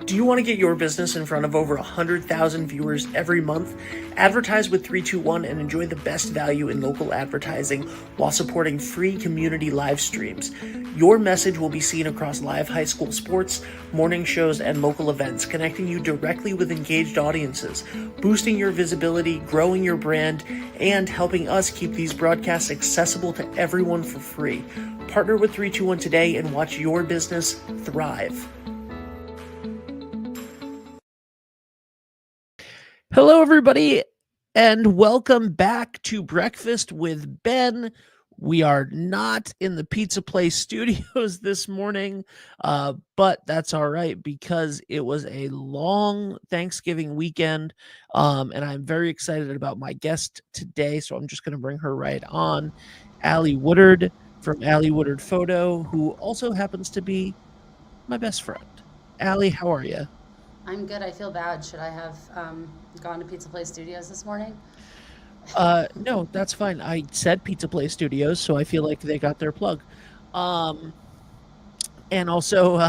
Do you want to get your business in front of over 100,000 viewers every month? Advertise with 321 and enjoy the best value in local advertising while supporting free community live streams. Your message will be seen across live high school sports, morning shows, and local events, connecting you directly with engaged audiences, boosting your visibility, growing your brand, and helping us keep these broadcasts accessible to everyone for free. Partner with 321 today and watch your business thrive. Hello, everybody, and welcome back to Breakfast with Ben. We are not in the Pizza Place studios this morning, but that's all right because it was a long Thanksgiving weekend, and I'm very excited about my guest today, so I'm just going to bring her right on. Allie Woodard from Allie Woodard Photo, who also happens to be my best friend. Allie, how are you? I'm good. I feel bad. Should I have gone to Pizza Place Studios this morning? No, that's fine. I said Pizza Place Studios, so I feel like they got their plug. Um, and also,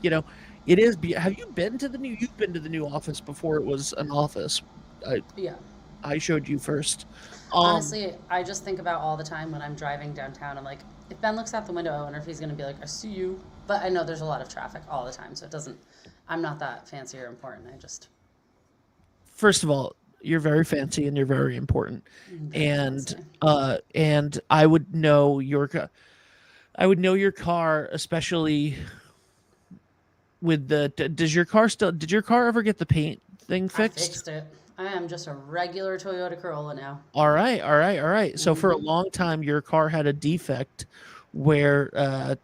you know, it is. Have you been to the new? You've been to the new office before it was an office. I Yeah. I showed you first. Um, Honestly, I just think about all the time when I'm driving downtown. I'm like, if Ben looks out the window, I wonder if he's going to be like, I see you. But I know there's a lot of traffic all the time, so it doesn't, I'm not that fancy or important. I just, First of all, you're very fancy and you're very important, I'm very and fancy. I would know I would know your car, especially with the. Does your car still? Did your car ever get the paint thing I fixed? fixed it. I am just a regular Toyota Corolla now. All right, all right, all right. So for a Mm-hmm. long time, your car had a defect where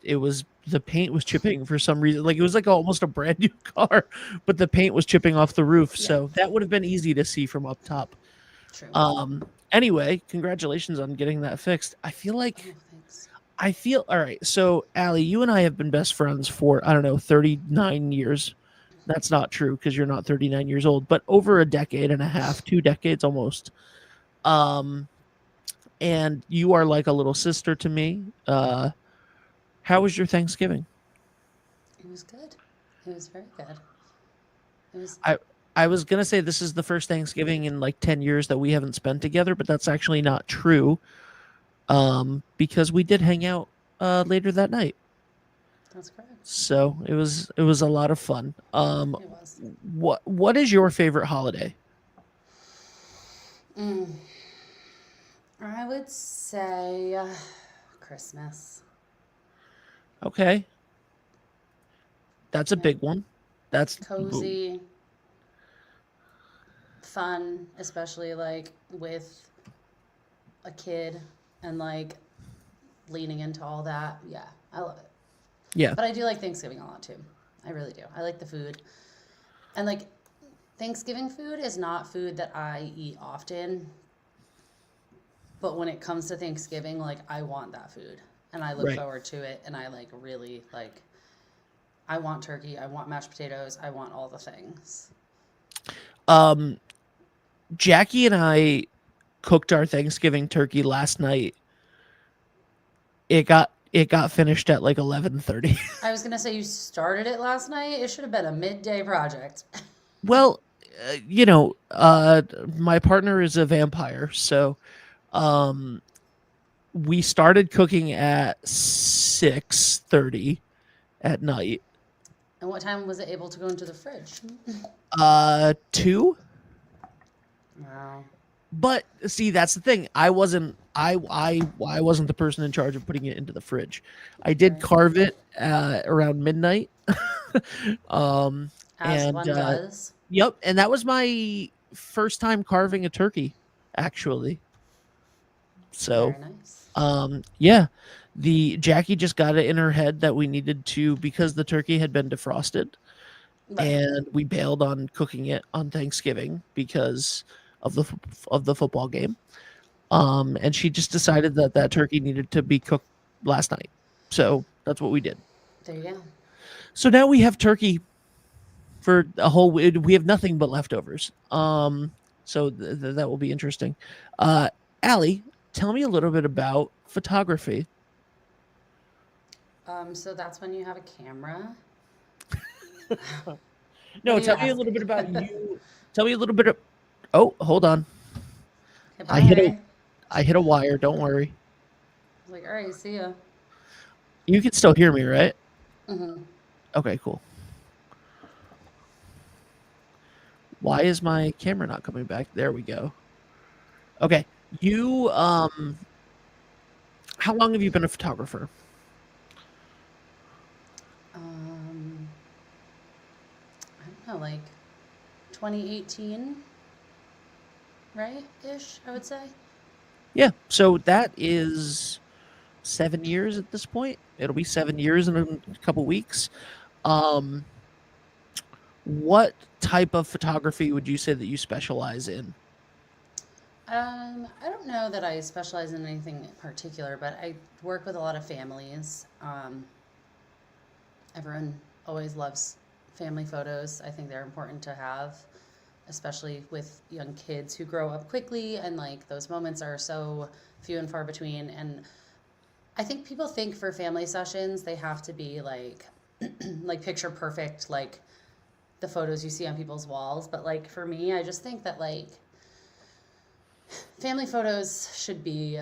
it was the paint was chipping for some reason. Like it was like almost a brand new car, but the paint was chipping off the roof. Yeah, So that would have been easy to see from up top. true. Anyway, congratulations on getting that fixed. Oh, thanks. I feel all right. So Allie, you and I have been best friends for I don't know 39 years. That's not true because you're not 39 years old, but over a decade and a half, 2 decades almost. Um, and you are like a little sister to me. How was your Thanksgiving? It was good. It was very good. It was, I I was gonna say this is the first Thanksgiving in like 10 years that we haven't spent together, but that's actually not true. Because we did hang out later that night, that's correct. so it was a lot of fun. It was. What is your favorite holiday? Mm, I would say Christmas. Okay, that's a Yeah. big one. That's Cozy, fun, especially like with a kid and like leaning into all that. Yeah, I love it. yeah, But I do like Thanksgiving a lot too. I really do. I like the food. And like Thanksgiving food is not food that I eat often, but when it comes to Thanksgiving, like I want that food and I look right. forward to it and I like really like I want turkey, I want mashed potatoes, I want all the things. Um, Jackie and I cooked our Thanksgiving turkey last night. It got finished at like 11:30. I was gonna say you started it last night. It should have been a midday project. Well, my partner is a vampire, so um we started cooking at 6:30 at night. And what time was it able to go into the fridge? 2. Wow. But see, that's the thing. I wasn't the person in charge of putting it into the fridge. I did Right. carve it around midnight. um As and one does. yep, and that was my first time carving a turkey actually. So, Very nice. yeah, the Jackie just got it in her head that we needed to because the turkey had been defrosted Right. and we bailed on cooking it on Thanksgiving because of the football game. And she just decided that that turkey needed to be cooked last night. So that's what we did. There you go. So now we have turkey for a whole. We have nothing but leftovers. So that will be interesting. Allie, tell me a little bit about photography. So that's when you have a camera. What No, are you tell me a little asking? bit about you. Tell me a little bit of. Oh, hold on. Okay, I hit a bye. I hit a wire. Don't worry. I was like, all right, see ya. You can still hear me, right? Hmm. Okay, cool. Why is my camera not coming back? There we go. Okay. You how long have you been a photographer? Um, I don't know, like 2018, right? Ish, I would say. Yeah. So that is 7 years at this point. It'll be 7 years in a couple weeks. Um what type of photography would you say that you specialize in? I don't know that I specialize in anything in particular, but I work with a lot of families. Everyone always loves family photos. I think they're important to have, especially with young kids who grow up quickly, and like those moments are so few and far between. And I think people think for family sessions they have to be like like picture perfect, like the photos you see on people's walls. But like for me, I just think that like family photos should be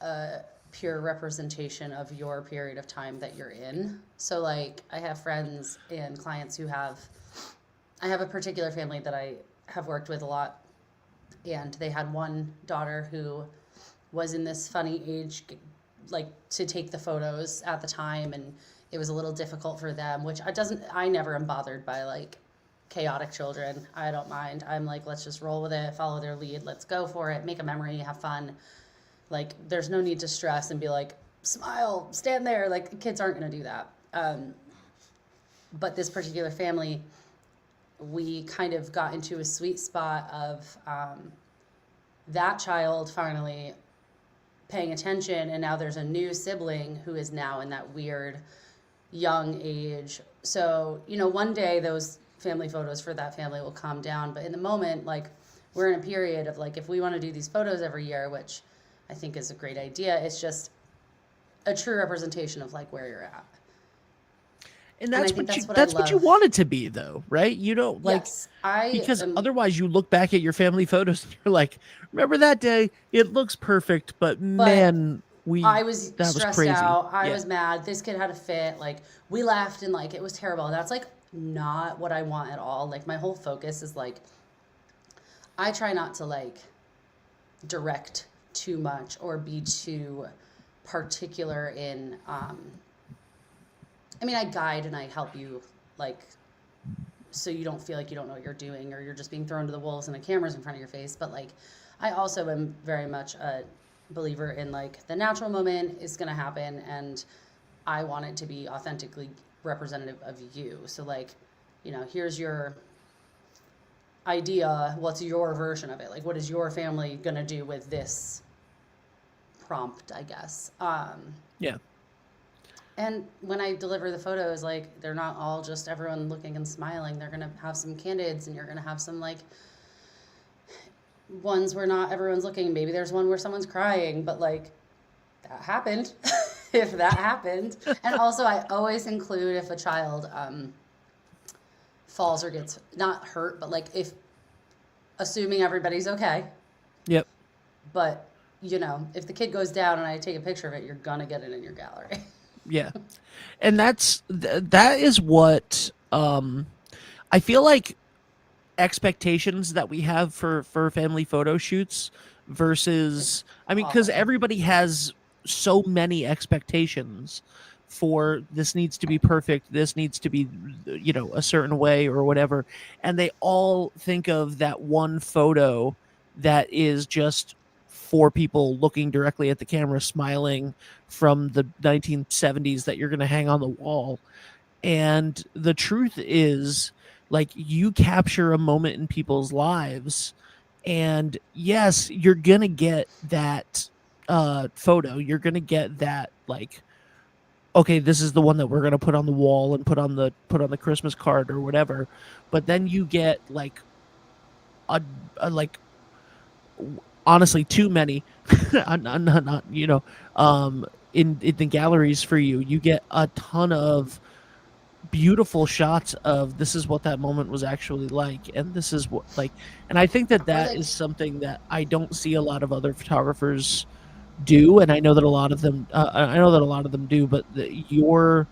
a pure representation of your period of time that you're in. So like I have friends and clients who have I have a particular family that I have worked with a lot, and they had one daughter who was in this funny age, like to take the photos at the time, and it was a little difficult for them, which I never am bothered by like chaotic children. I don't mind. I'm like, let's just roll with it, follow their lead, let's go for it, make a memory, have fun. Like, there's no need to stress and be like, smile, stand there. Like, kids aren't going to do that. But this particular family, we kind of got into a sweet spot of that child finally paying attention, and now there's a new sibling who is now in that weird young age. So, you know, one day those family photos for that family will calm down, but in the moment, like, we're in a period of like, if we want to do these photos every year, which I think is a great idea, it's just a true representation of like where you're at. And And I that's think what you that's what I that's what you love. want it to be though, right? You don't like Yes, I because am. otherwise you look back at your family photos and you're like, remember that day? It looks perfect, but But man, we I was that was stressed crazy. out. I Yeah. was mad. This kid had a fit. Like, we left and like it was terrible. That's like not what I want at all. Like, my whole focus is like, I try not to like direct too much or be too particular in I mean, I guide and I help you, like, so you don't feel like you don't know what you're doing or you're just being thrown to the wolves and a camera's in front of your face. But like, I also am very much a believer in like the natural moment is going to happen, and I want it to be authentically representative of you. So like, you know, here's your idea. What's your version of it? Like, what is your family going to do with this prompt, I guess? Yeah. And when I deliver the photos, like, they're not all just everyone looking and smiling. They're gonna have some candids, and you're gonna have some like ones where not everyone's looking. Maybe there's one where someone's crying, but like that happened, if that happened. And also, I always include if a child falls or gets not hurt, but like if assuming everybody's okay. Yep. But you know, if the kid goes down and I take a picture of it, you're gonna get it in your gallery. Yeah. And that is what I feel like expectations that we have for family photo shoots It's versus I mean cuz awful. everybody has so many expectations for this needs to be perfect, this needs to be a certain way or whatever, and they all think of that one photo that is just four people looking directly at the camera smiling from the 1970s that you're going to hang on the wall. And the truth is, like, you capture a moment in people's lives, and yes, you're gonna get that photo. You're gonna get that, like, okay, this is the one that we're gonna put on the wall and put on the Christmas card or whatever. But then you get like a like honestly too many, not um in the galleries for you. You get a ton of beautiful shots of this is what that moment was actually like, and this is what like, and I think that Or that like, is something that I don't see a lot of other photographers do, and I know that a lot of them, I know that a lot of them do, but your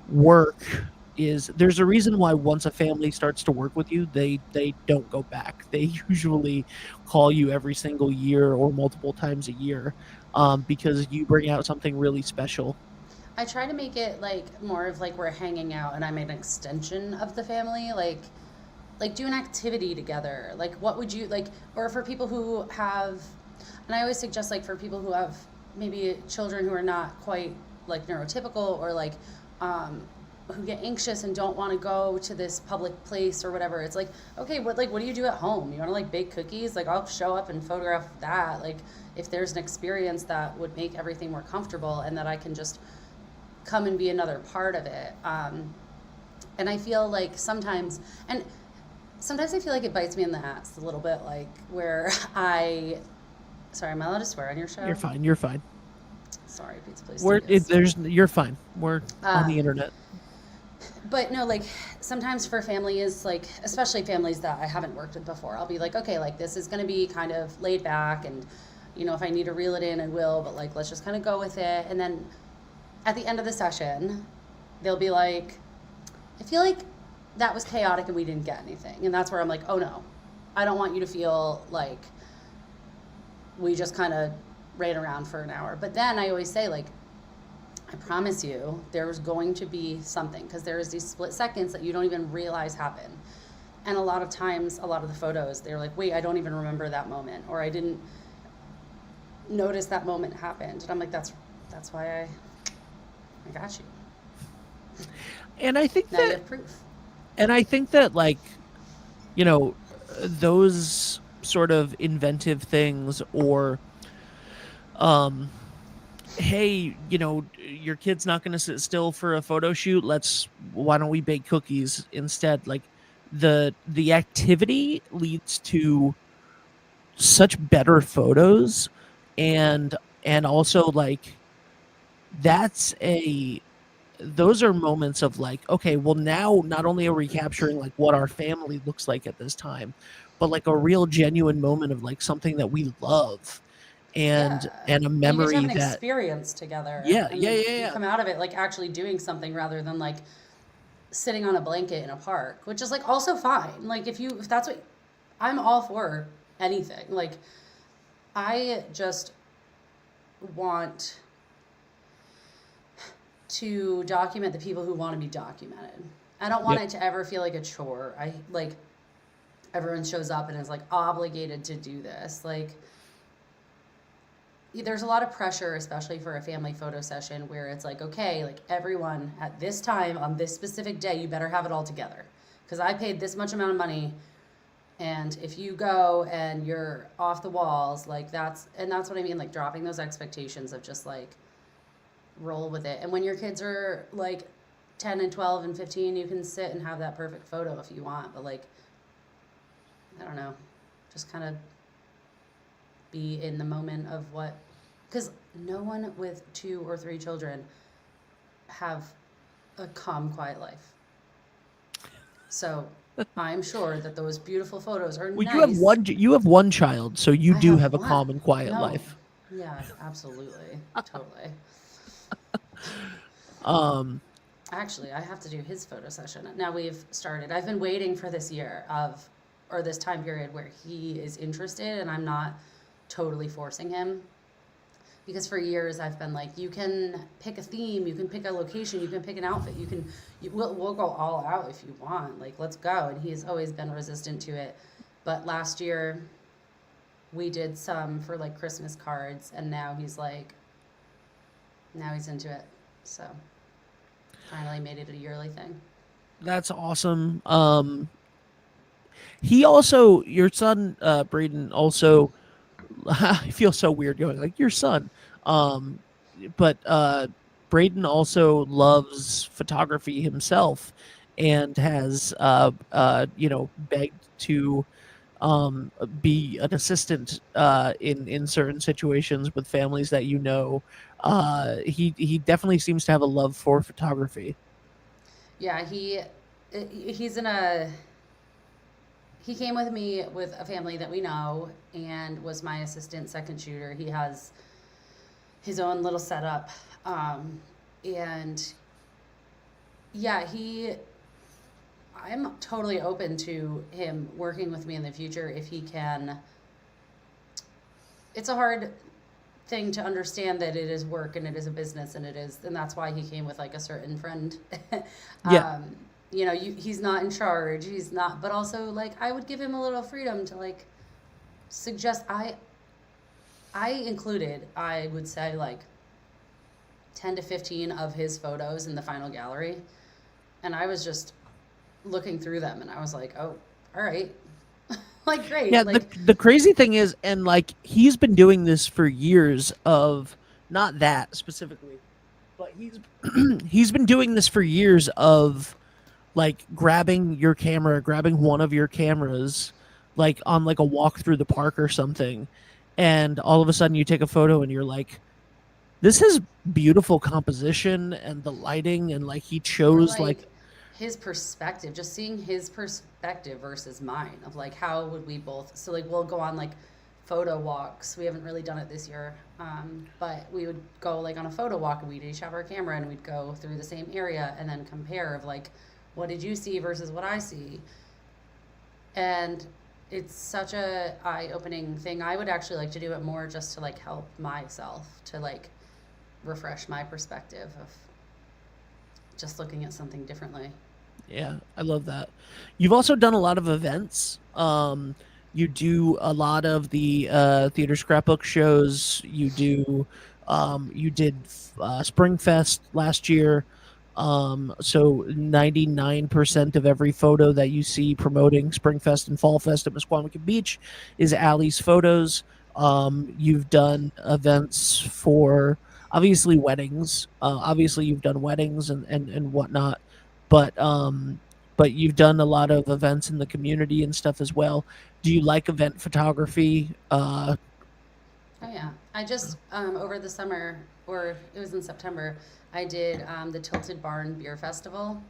work is there's a reason why once a family starts to work with you, they don't go back. They usually call you every single year or multiple times a year, because you bring out something really special. I try to make it like more of like we're hanging out and I'm an extension of the family. Like do an activity together. Like what would you like, or for people who have, and I always suggest like for people who have maybe children who are not quite like neurotypical, or like who get anxious and don't want to go to this public place or whatever. It's like, okay, what do you do at home? You want to like bake cookies? Like I'll show up and photograph that. Like if there's an experience that would make everything more comfortable and that I can just come and be another part of it. And I feel like sometimes I feel like it bites me in the ass a little bit, like where sorry, am I allowed to swear on your show? You're fine. You're fine. Sorry, Pizza Place We're Studios. there's you're fine. We're on the Um, internet. but no, like sometimes for families, like especially families that I haven't worked with before, I'll be like, okay, like this is going to be kind of laid back, and if I need to reel it in, I will, but like let's just kind of go with it. And then at the end of the session, they'll be like, I feel like that was chaotic and we didn't get anything. And that's where I'm like, oh no, I don't want you to feel like we just kind of ran around for an hour. But then I always say, like, I promise you there's going to be something, because there's these split seconds that you don't even realize happen. And a lot of times, a lot of the photos, they're like, wait, I don't even remember that moment, or I didn't notice that moment happened. And I'm like, that's why I got you. And I think Now you that have proof. and I think that like, you know, those sort of inventive things, or um hey, your kid's not going to sit still for a photo shoot, why don't we bake cookies instead? Like the activity leads to such better photos, and also like that's a those are moments of like, okay, well now not only are we capturing like what our family looks like at this time, but like a real genuine moment of like something that we love, and Yeah. a And you get to have memory an that experience together, yeah, yeah, and yeah, you yeah. come out of it like actually doing something rather than like sitting on a blanket in a park, which is like also fine. Like if that's what I'm all for, anything. Like I just want to document the people who want to be documented. I don't want Yep. it to ever feel like a chore. I like everyone shows up and is like obligated to do this. Like there's a lot of pressure, especially for a family photo session, where it's like, okay, like everyone at this time on this specific day, you better have it all together. Because I paid this much amount of money, and if you go and you're off the walls, like that's what I mean, like dropping those expectations of just like roll with it. And when your kids are like 10 and 12 and 15, you can sit and have that perfect photo if you want. But like, I don't know, just kind of be in the moment of what, because no one with 2 or 3 children have a calm, quiet life. So I'm sure that those beautiful photos are Well, nice. you have one child, so you I do have have a one. calm and quiet No. life. Yeah, absolutely. Totally. Um, Actually, I have to do his photo session. Now we've started. I've been waiting for this year or this time period where he is interested and I'm not totally forcing him. Because for years I've been like, you can pick a theme, you can pick a location, you can pick an outfit, we'll go all out if you want. Like, let's go. And he's always been resistant to it. But last year we did some for like Christmas cards, and now he's into it. So finally made it a yearly thing. that's awesome. He also, your son, Braden, also, I feel so weird going like your son. Um, but Braden also loves photography himself, and has begged to be an assistant in certain situations with families that he definitely seems to have a love for photography. Yeah, he's in a he came with me with a family that we know and was my assistant second shooter. He has his own little setup. And yeah, I'm totally open to him working with me in the future if he can. It's a hard thing to understand that it is work and it is a business and that's why he came with like a certain friend. Yeah. um, he's not in charge. He's not, but also like I would give him a little freedom to like suggest. I included, I would say like 10 to 15 of his photos in the final gallery, and I was just looking through them and I was like, oh, all right. Like great. Yeah, Like the crazy thing is, and like he's been doing this for years of not that specifically, but he's been doing this for years of like grabbing your camera, grabbing one of your cameras, like on like a walk through the park or something, and all of a sudden you take a photo and you're like, this is beautiful composition and the lighting, and like he or chose like like his perspective, just seeing his perspective versus mine of like how would we both, so like we'll go on like photo walks. We haven't really done it this year, but we would go like on a photo walk and we'd each have our camera and we'd go through the same area and then compare of like what did you see versus what I see. And it's such a eye-opening thing. I would actually like to do it more just to like help myself to like refresh my perspective of just looking at something differently. Yeah, I love that. You've also done a lot of events. You do a lot of the theater scrapbook shows. You did Spring Fest last year. So 99% of every photo that you see promoting Spring Fest and Fall Fest at Musqueam Beach is Allie's photos. You've done events for obviously weddings. Obviously you've done weddings and whatnot, but you've done a lot of events in the community and stuff as well. Do you like event photography? Oh yeah, I just over the summer, or it was in September, I did the Tilted Barn Beer Festival,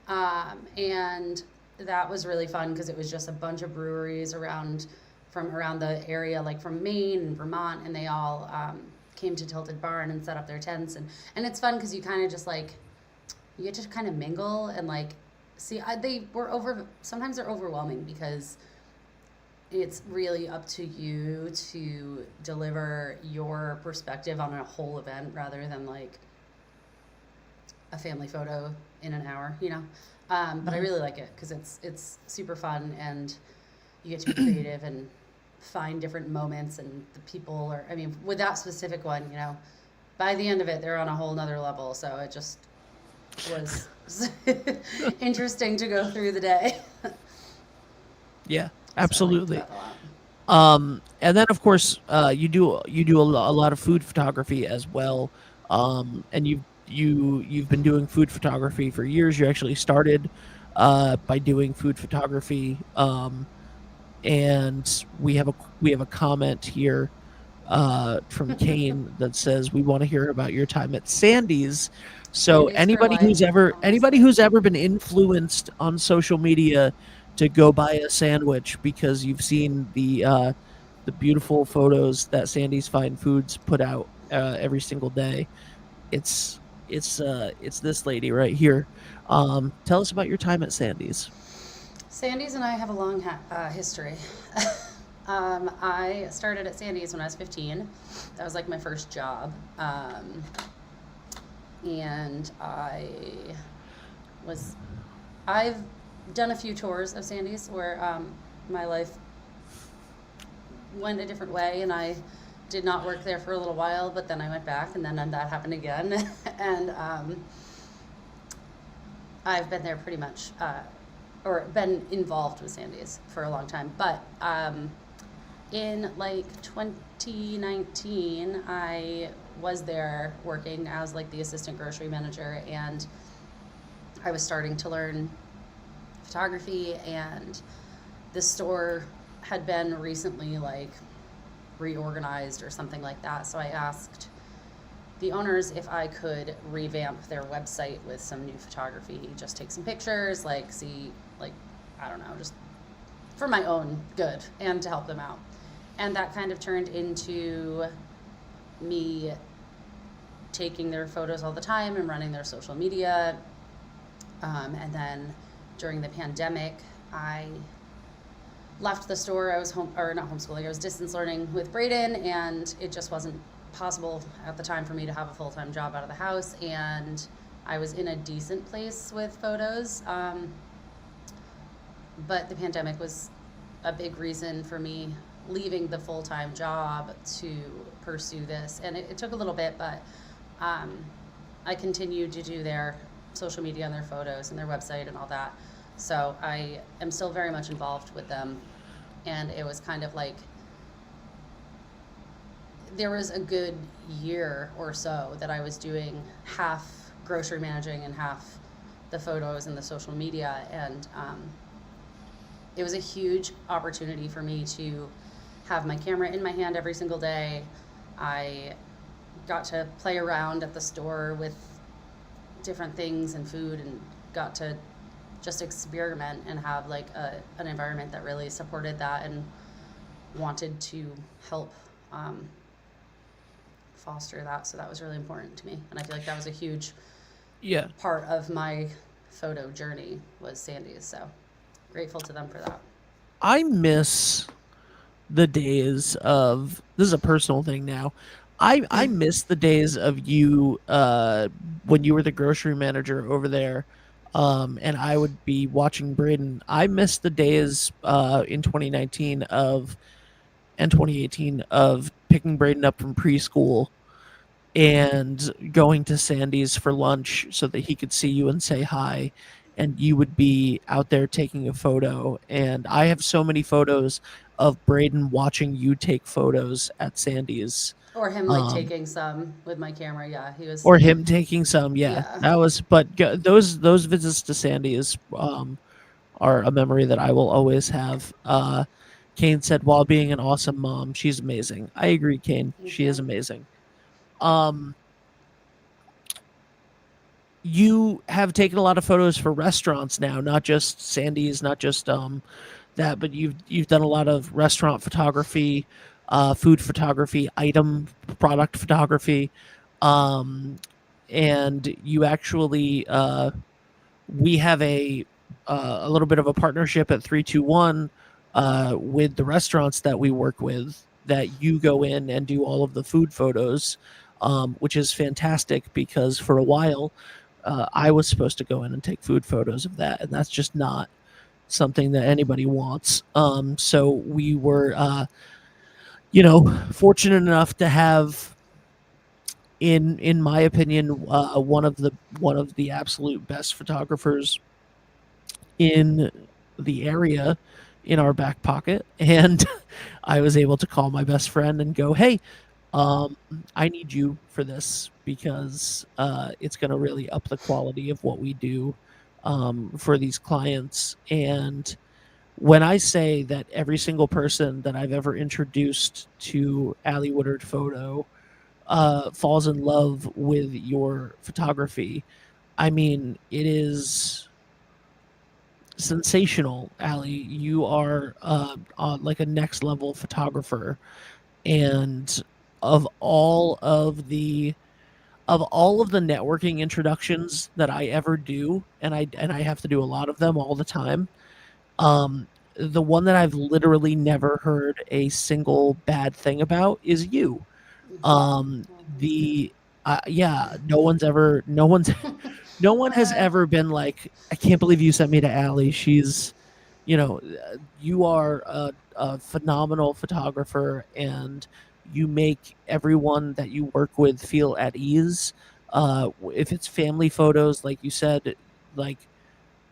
and that was really fun because it was just a bunch of breweries from around the area, like from Maine and Vermont, and they all came to Tilted Barn and set up their tents, and it's fun because you kind of just like you get to kind of mingle and like see. Sometimes they're overwhelming because it's really up to you to deliver your perspective on a whole event rather than like a family photo in an hour, you know. But I really like it because it's super fun and you get to be creative and find different moments, and the people are, I mean, with that specific one, you know, by the end of it they're on a whole nother level, so it just was interesting to go through the day. Yeah, So I liked absolutely. that a lot. And then of course, you do a lot of food photography as well. And you've been doing food photography for years. You actually started by doing food photography. And we have a comment here from Kane that says we want to hear about your time at Sandy's. So Sandy's for life, anybody honestly. who's ever been influenced on social media to go buy a sandwich because you've seen the beautiful photos that Sandy's Fine Foods put out every single day, it's it's this lady right here. Tell us about your time at Sandy's. Sandy's and I have a long history. I started at Sandy's when I was 15. That was like my first job. And was, I've done a few tours of Sandy's where my life went a different way and I did not work there for a little while, but then I went back and then that happened again. And I've been there pretty much, or been involved with Sandy's for a long time. But in like 2019, I was there working as like the assistant grocery manager, and I was starting to learn photography, and the store had been recently like reorganized or something like that. So I asked the owners if I could revamp their website with some new photography, just take some pictures, like see, like, I don't know, just for my own good and to help them out. And that kind of turned into me taking their photos all the time and running their social media. And then during the pandemic, I left the store. I was home, or not homeschooling, I was distance learning with Braden, and it just wasn't possible at the time for me to have a full-time job out of the house. And I was in a decent place with photos. But the pandemic was a big reason for me leaving the full-time job to pursue this. And it took a little bit, but I continued to do their social media and their photos and their website and all that. So I am still very much involved with them. And it was kind of like, there was a good year or so that I was doing half grocery managing and half the photos and the social media. And it was a huge opportunity for me to have my camera in my hand every single day. I got to play around at the store with different things and food, and got to just experiment and have like an environment that really supported that and wanted to help foster that. So that was really important to me, and I feel like that was a huge Yeah. part of my photo journey was Sandy's. So grateful to them for that. I miss the days of, this is a personal thing now. I miss the days of you when you were the grocery manager over there, and I would be watching Braden. I miss the days in 2019 of and 2018 of picking Braden up from preschool and going to Sandy's for lunch so that he could see you and say hi, and you would be out there taking a photo. And I have so many photos of Braden watching you take photos at Sandy's. Or him like taking some with my camera. Yeah, he was. Or him taking some. Yeah, Yeah. that was. But those visits to Sandy's are a memory that I will always have. Kane said, while being an awesome mom, she's amazing. I agree, Kane. Thank She you. is amazing. Um, you have taken a lot of photos for restaurants now, not just Sandy's, not just that, but you've done a lot of restaurant photography, food photography, item product photography, um, and you actually we have a little bit of a partnership at 321 with the restaurants that we work with, that you go in and do all of the food photos, which is fantastic because for a while I was supposed to go in and take food photos of that, and that's just not something that anybody wants. So we were, fortunate enough to have, in my opinion, one of the absolute best photographers in the area in our back pocket, and I was able to call my best friend and go, "Hey, I need you for this because it's going to really up the quality of what we do for these clients." And when I say that every single person that I've ever introduced to Allie Woodard Photo falls in love with your photography, I mean, it is sensational, Allie. You are like a next level photographer, and of all of the networking introductions that I ever do, and I have to do a lot of them all the time, the one that I've literally never heard a single bad thing about is you. Um, Thank you. the Yeah, no one has ever been like, I can't believe you sent me to Allie. She's, you are a phenomenal photographer, and you make everyone that you work with feel at ease. If it's family photos, like you said, like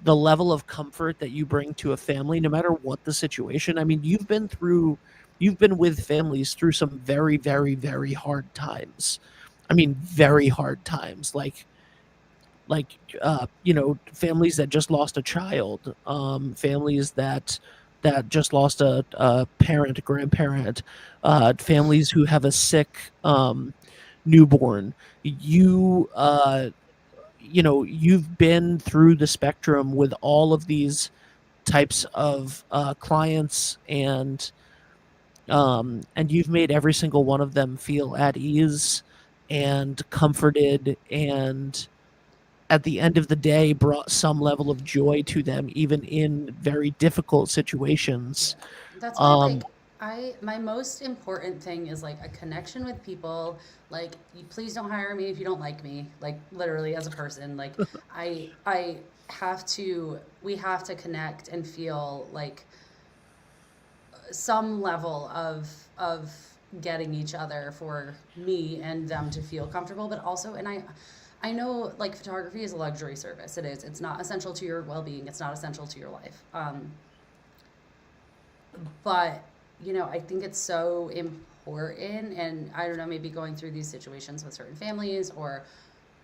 the level of comfort that you bring to a family, no matter what the situation. I mean, you've been with families through some very, very, very hard times. I mean, very hard times. Families that just lost a child, families that just lost a parent, a grandparent, families who have a sick newborn. You you've been through the spectrum with all of these types of clients, and you've made every single one of them feel at ease and comforted, and at the end of the day brought some level of joy to them, even in very difficult situations. Yeah. That's why um like my most important thing is like a connection with people. Like you please don't hire me if you don't like me. Like literally as a person. Like I have to we have to connect and feel like some level of getting each other for me and them to feel comfortable, but also and I know like photography is a luxury service. It is. It's not essential to your well-being. It's not essential to your life. But I think it's so important, and I don't know, maybe going through these situations with certain families or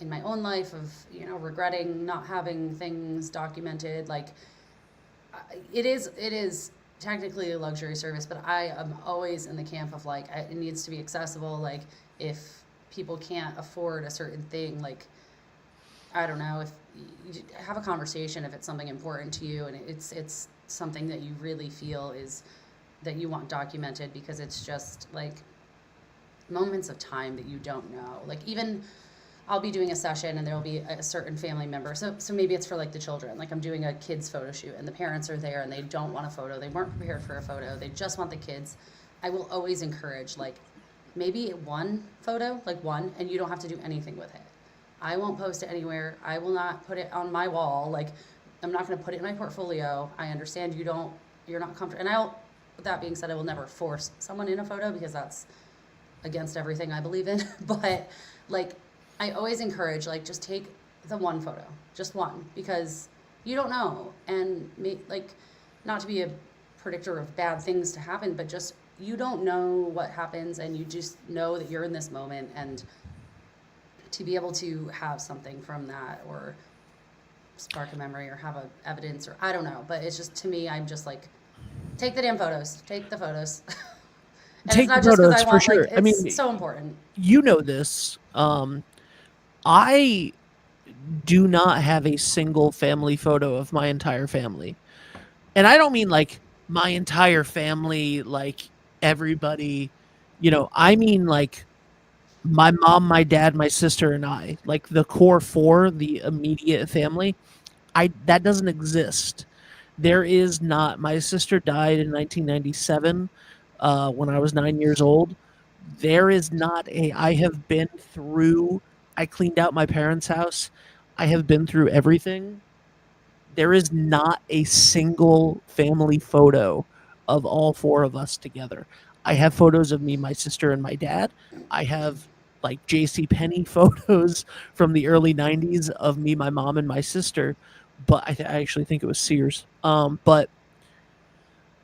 in my own life of regretting not having things documented. Like it is technically a luxury service, but I am always in the camp of like it needs to be accessible. Like if people can't afford a certain thing, like I don't know, if you have a conversation if it's something important to you and it's something that you really feel is that you want documented, because it's just like moments of time that you don't know. Like even I'll be doing a session and there'll be a certain family member. So maybe it's for like the children. Like I'm doing a kids photo shoot and the parents are there and they don't want a photo. They weren't prepared for a photo. They just want the kids. I will always encourage like maybe one photo, like one, and you don't have to do anything with it. I won't post it anywhere. I will not put it on my wall. Like I'm not going to put it in my portfolio. I understand you're not comfortable. And with that being said, I will never force someone in a photo because that's against everything I believe in. But like, I always encourage like just take the one photo, just one, because you don't know, and like not to be a predictor of bad things to happen, but just you don't know what happens, and you just know that you're in this moment, and to be able to have something from that or spark a memory or have a evidence or I don't know, but it's just to me I'm just like take the damn photos, take the photos. And it's Take the not just because photos I for want like sure. I mean, it's so important. you know this. I do not have a single family photo of my entire family. And I don't mean like my entire family, like everybody, I mean like my mom, my dad, my sister, and I, like the core four, the immediate family. That doesn't exist. There is not. My sister died in 1997, when I was 9 years old. There is not a. I have been through. I cleaned out my parents' house. I have been through everything. There is not a single family photo of all four of us together. I have photos of me, my sister, and my dad. I have like J.C. Penney photos from the early '90s of me, my mom, and my sister. But I actually think it was Sears. But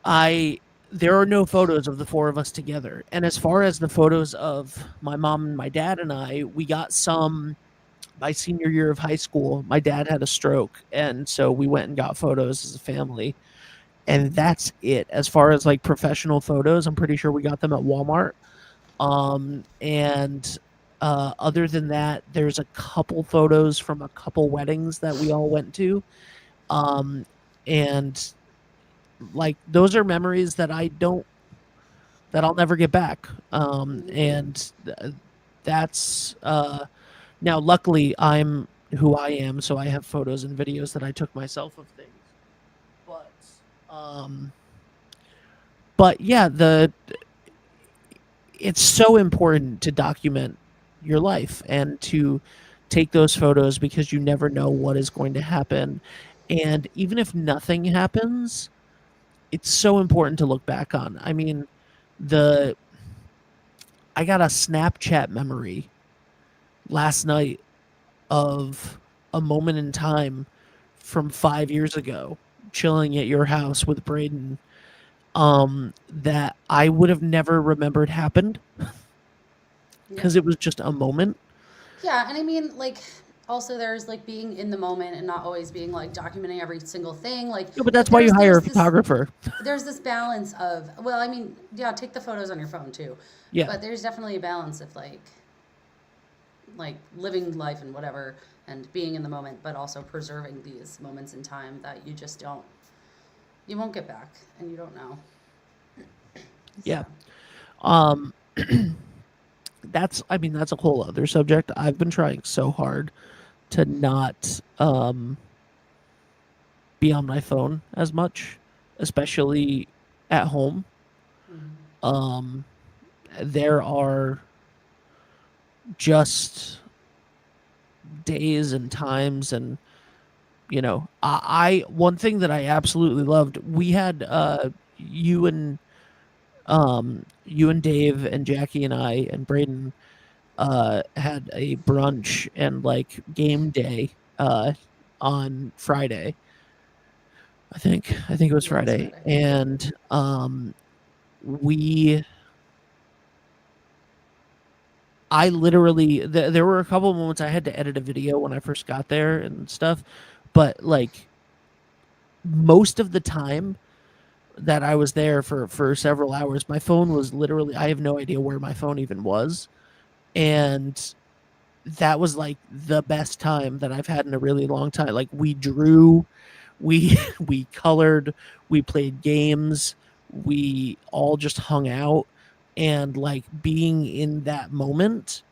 I there are no photos of the four of us together. And as far as the photos of my mom and my dad and I, we got some my senior year of high school. My dad had a stroke, and so we went and got photos as a family. And that's it. As far as like professional photos, I'm pretty sure we got them at Walmart. And other than that, there's a couple photos from a couple weddings that we all went to. Um, and like those are memories that I'll never get back. And that's now luckily I'm who I am, so I have photos and videos that I took myself of things. But um but yeah, the it's so important to document your life and to take those photos because you never know what is going to happen. And even if nothing happens, it's so important to look back on. I mean, the I got a Snapchat memory last night of a moment in time from 5 years ago, chilling at your house with Braden, that I would have never remembered happened Yeah. because it was just a moment. Yeah, and I mean, like, also there's like being in the moment and not always being like documenting every single thing. Like, No, but that's why you hire a photographer. there's this balance of, well, I mean, yeah, take the photos on your phone too, Yeah. but there's definitely a balance of like like living life and whatever and being in the moment, but also preserving these moments in time that you just don't, you won't get back and you don't know. So, Yeah. Um, that's a whole other subject. I've been trying so hard to not be on my phone as much, especially at home. mm-hmm. Um, there are just days and times, and I one thing that I absolutely loved. We had you and Dave and Jackie and I and Braden had a brunch and like game day on Friday. I think it was Yeah, it was Friday, Friday. and we I literally there were a couple of moments I had to edit a video when I first got there and stuff, but like most of the time that I was there for several hours, my phone was literally, I have no idea where my phone even was, and that was like the best time that I've had in a really long time. Like we drew, we we colored, we played games, we all just hung out, and like being in that moment.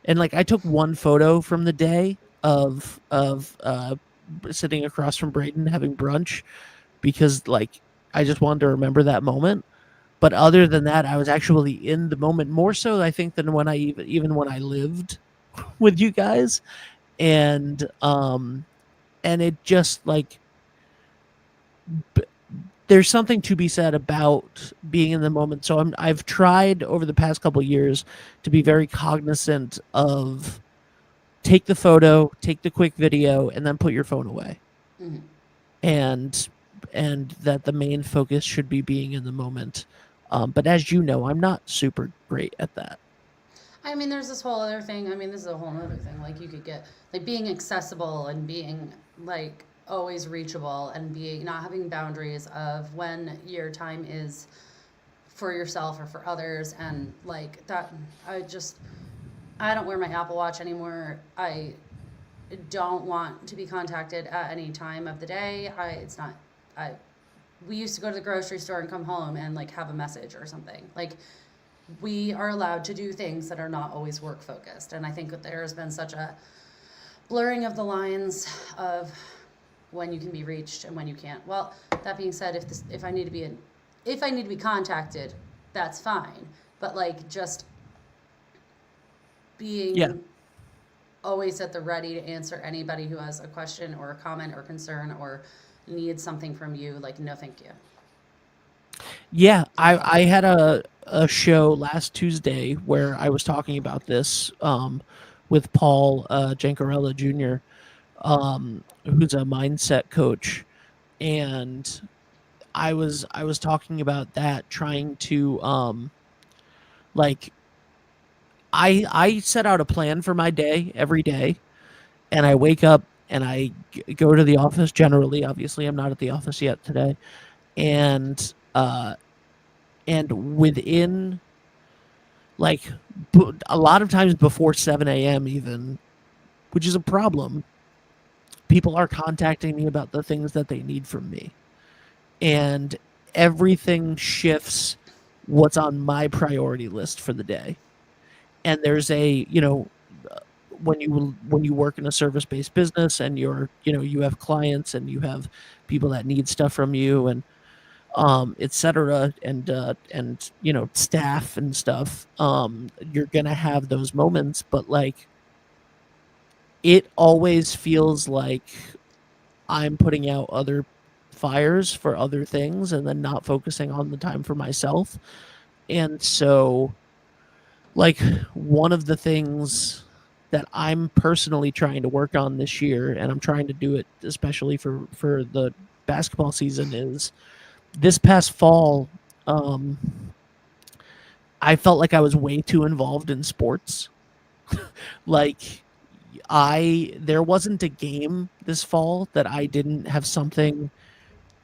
And like I took one photo from the day of sitting across from Braden having brunch, because like I just wanted to remember that moment. But other than that, I was actually in the moment more so, I think, than when I even when I lived with you guys. And it just like there's something to be said about being in the moment. So I've tried over the past couple of years to be very cognizant of take the photo, take the quick video, and then put your phone away. Mm-hmm. And that the main focus should be being in the moment. But as you know, I'm not super great at that. I mean, there's this whole other thing. I mean, this is a whole other thing. Like, you could get, like, being accessible and being, like, always reachable and being, not having boundaries of when your time is for yourself or for others. And, like, that, I don't wear my Apple Watch anymore. I don't want to be contacted at any time of the day. It's not, I, we used to go to the grocery store and come home and, like, have a message or something. Like, we are allowed to do things that are not always work focused. And I think that there has been such a blurring of the lines of when you can be reached and when you can't. Well, that being said, if I need to be if I need to be contacted, that's fine. But like just Yeah. being always at the ready to answer anybody who has a question or a comment or concern or needs something from you, like no thank you. Yeah, I had a show last Tuesday where I was talking about this with Paul Jancarella Jr., who's a mindset coach, and I was talking about that, trying to like I set out a plan for my day every day, and I wake up and I go to the office. Generally, obviously, I'm not at the office yet today, and within like a lot of times before 7 a.m. even, which is a problem, people are contacting me about the things that they need from me, and everything shifts what's on my priority list for the day. And there's a when you work in a service-based business, and you have clients and you have people that need stuff from you, and etc., and staff and stuff, you're gonna have those moments, but like it always feels like I'm putting out other fires for other things and then not focusing on the time for myself. And so like one of the things that I'm personally trying to work on this year, and I'm trying to do it especially for the basketball season, is this past fall, um, I felt like I was way too involved in sports. Like there wasn't a game this fall that I didn't have something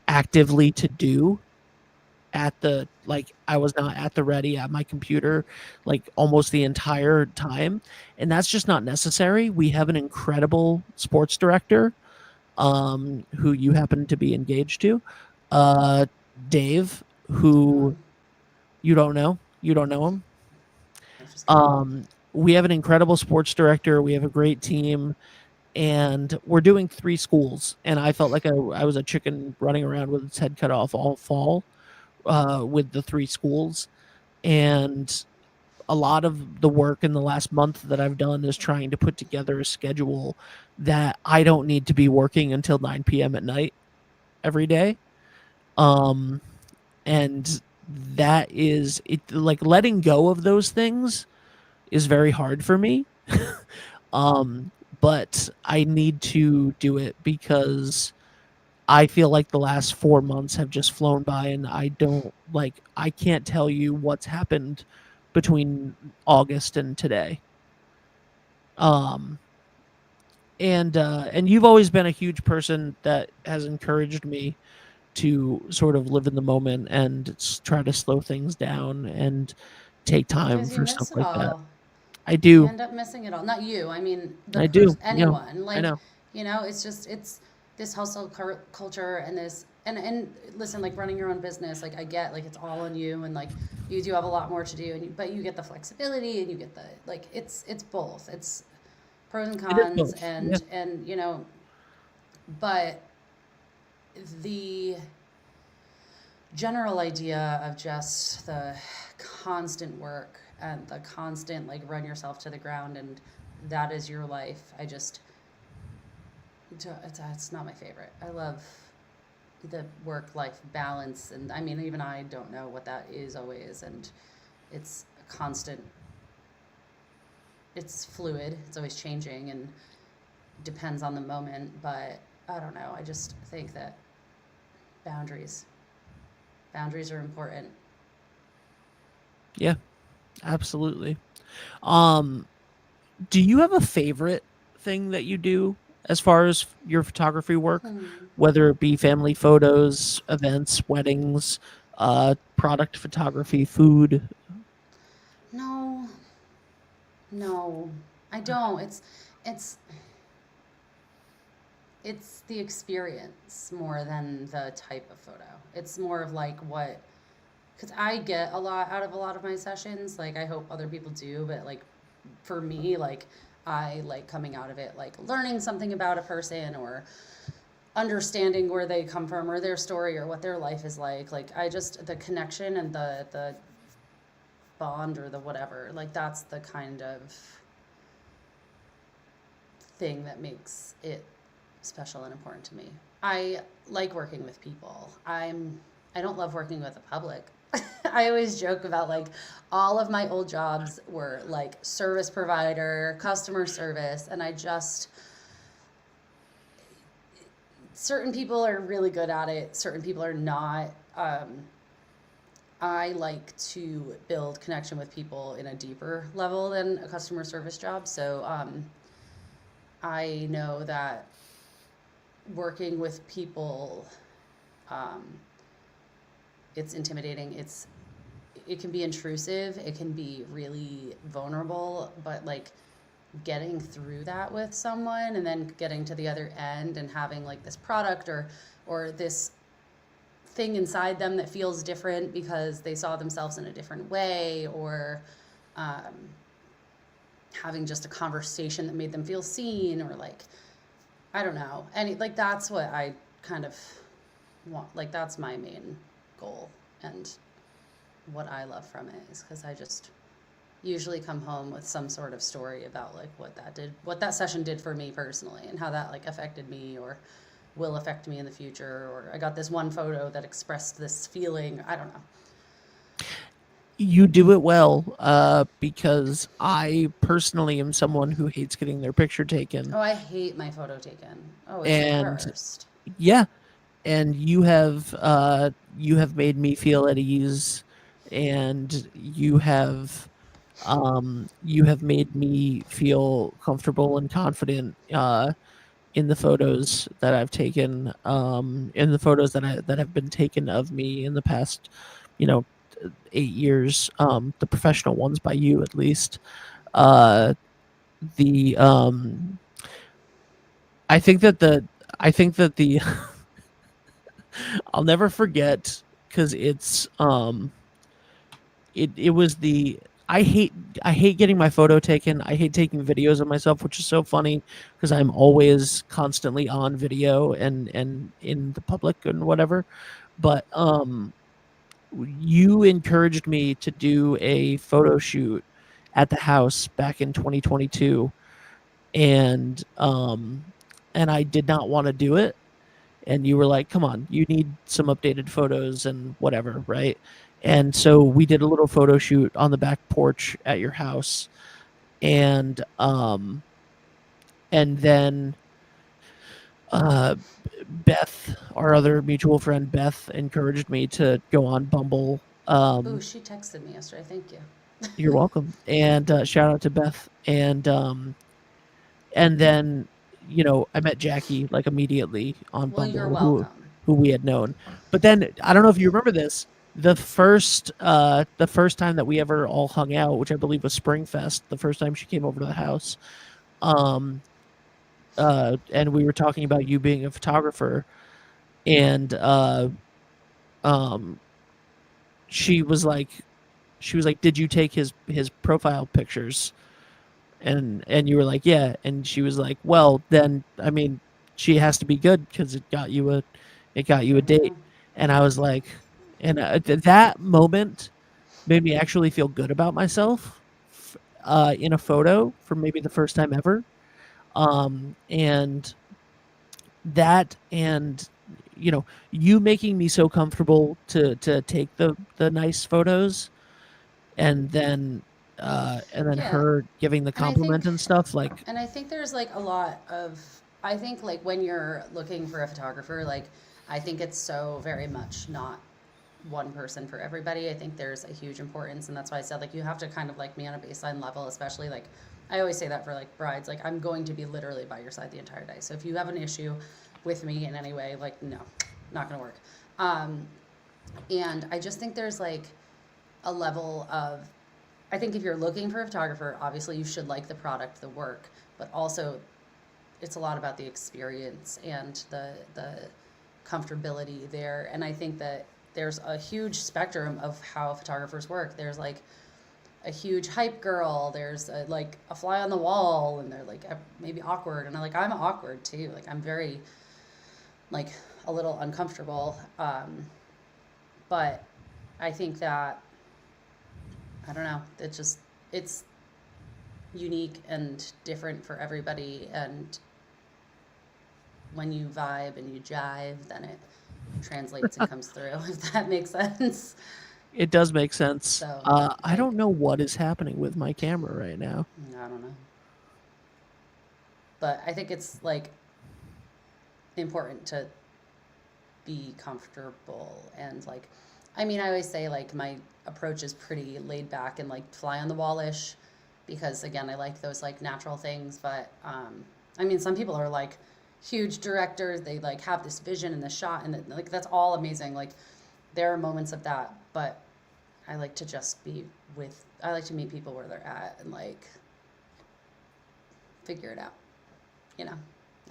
actively to do. I was not at the ready at my computer like almost the entire time, and that's just not necessary. We have an incredible sports director, who you happen to be engaged to, uh, Dave, who Um, you don't know him. I'm just kidding. Um, we have an incredible sports director. We have a great team, and we're doing 3 schools. And I felt like I was a chicken running around with its head cut off all fall, with the 3 schools. And a lot of the work in the last month that I've done is trying to put together a schedule that I don't need to be working until 9 p.m. at night every day. Um, and that is it, like letting go of those things is very hard for me. um, but I need to do it because I feel like the last 4 months have just flown by, and I can't tell you what's happened between August and today. Um, and you've always been a huge person that has encouraged me to sort of live in the moment and try to slow things down and take time Because you for stuff miss it like that. all. I You do. end up missing it all. Not you. I mean, the I do. person, anyone. I Like, know. it's just this hustle culture and this and listen, like running your own business. Like I get, like it's all on you, and like you do have a lot more to do, but you get the flexibility and you get the like it's both. It's pros and It is cons, both. Yeah. and but the general idea of just the constant work and the constant like run yourself to the ground and that is your life. It's not my favorite. I love the work life balance, and I mean even I don't know what that is always, and it's a constant, it's fluid, it's always changing and depends on the moment, but I don't know. I just think that boundaries boundaries are important. Yeah, absolutely. Um, do you have a favorite thing that you do as far as your photography work, Hmm. whether it be family photos, events, weddings, product photography, food? No, no, I don't. It's it's the experience more than the type of photo. It's more of like what, because I get a lot out of a lot of my sessions. Like I hope other people do, but like for me, like I like coming out of it, like learning something about a person or understanding where they come from or their story or what their life is like. Like I just the connection and the bond or the whatever. Like that's the kind of thing that makes it special and important to me. I like working with people. I don't love working with the public. I always joke about like all of my old jobs were like service provider, customer service, and I just certain people are really good at it, certain people are not. I like to build connection with people in a deeper level than a customer service job. So I know that working with people, um, it's intimidating. It can be intrusive. It can be really vulnerable. But like getting through that with someone and then getting to the other end and having like this product or this thing inside them that feels different because they saw themselves in a different way or um, having just a conversation that made them feel seen or like I don't know. And like that's what I kind of want. Like that's my main goal and what I love from it is because I just usually come home with some sort of story about like what that session did for me personally, and how that like affected me or will affect me in the future. Or I got this one photo that expressed this feeling. I don't know. You do it well, because I personally am someone who hates getting their picture taken, Oh, I hate my photo taken. Oh, it's the and worst. yeah, and you have made me feel at ease, and you have made me feel comfortable and confident, in the photos that I've taken, in the photos that have been taken of me in the past you know, 8 years, the professional ones by you at least. Uh, the I think that the I'll never forget because it was the I hate I hate getting my photo taken. I hate taking videos of myself, which is so funny because I'm always constantly on video and in the public and whatever. But you encouraged me to do a photo shoot at the house back in 2022, and I did not want to do it, and you were like, come on, you need some updated photos and whatever, right? And so we did a little photo shoot on the back porch at your house, and then uh Beth, our other mutual friend Beth, encouraged me to go on Bumble. Ooh, she texted me yesterday. Thank you. You're welcome. And shout out to Beth. And then, I met Jackie like immediately on Well, you're Bumble, welcome. who we had known. But then I don't know if you remember this. The first time that we ever all hung out, which I believe was Springfest, the first time she came over to the house, um, and we were talking about you being a photographer, and um, she was like, "Did you take his profile pictures?" And you were like, yeah, and she was like, well, then I mean, she has to be good because it got you a date. Mhm. And I was like, and that moment made me actually feel good about myself, in a photo for maybe the first time ever. And that, and you making me so comfortable to take the nice photos, and then Yeah. her giving the And I think compliment and stuff, like, And I think there's like a lot of, I think like when you're looking for a photographer, like I think it's so very much not one person for everybody. I think there's a huge importance, and that's why I said like you have to kind of like me on a baseline level, especially like I always say that for like brides, like I'm going to be literally by your side the entire day. So if you have an issue with me in any way, like no, not gonna work. Um, and I just think there's like a level of, I think if you're looking for a photographer, obviously you should like the product, the work, but also it's a lot about the experience and the comfortability there. And I think that there's a huge spectrum of how photographers work. There's like a huge hype girl. There's like a fly on the wall, and they're like maybe awkward. And I'm awkward too. Like I'm very like a little uncomfortable. But I think that I don't know. It's unique and different for everybody, and when you vibe and you jive, then it translates and comes through. If that makes sense. it does make sense. So I like don't know what is happening with my camera right now. I don't know, but I think it's like important to be comfortable and like I mean I always say like my approach is pretty laid back and like fly on the wallish because again I like those like natural things, but I mean some people are like huge directors, they like have this vision and the shot and like that's all amazing, like there are moments of that, but I like to just be with I like to meet people where they're at and like figure it out, you know.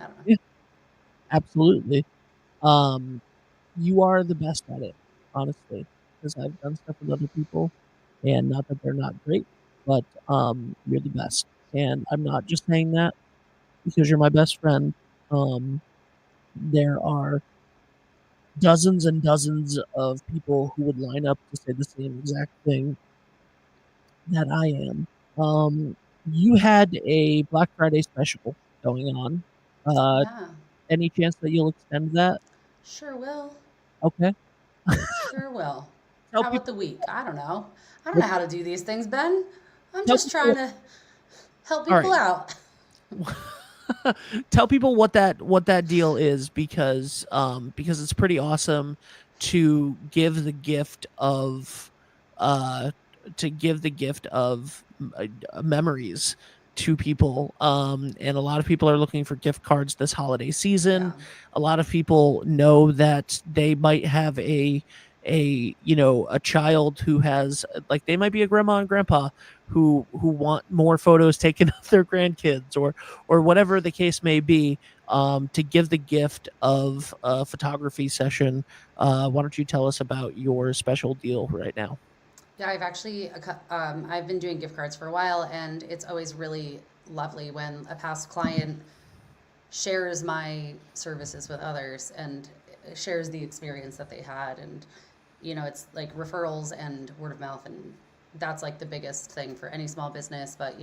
I don't know. Yeah, absolutely. Um, you are the best at it, honestly, because I've done stuff with other people, and not that they're not great, but you're the best. And I'm not just saying that because you're my best friend. Um, there are dozens and dozens of people who would line up to say the same exact thing that I am. Um, you had a Black Friday special going on. Uh, Yeah, any chance that you'll extend that? sure will. Okay. Sure will. Tell How about people the week? I don't know. I don't what know how to do these things, Ben. I'm tell just trying people to help all people right. out. Tell people what that deal is, because it's pretty awesome to give the gift of uh memories to people, and a lot of people are looking for gift cards this holiday season. Yeah. A lot of people know that they might have a child who has, like, they might be a grandma and grandpa who want more photos taken of their grandkids, or whatever the case may be, to give the gift of a photography session. Why don't you tell us about your special deal right now? Yeah, I've been doing gift cards for a while, and it's always really lovely when a past client shares my services with others and shares the experience that they had. And it's like referrals and word of mouth, and that's like the biggest thing for any small business. But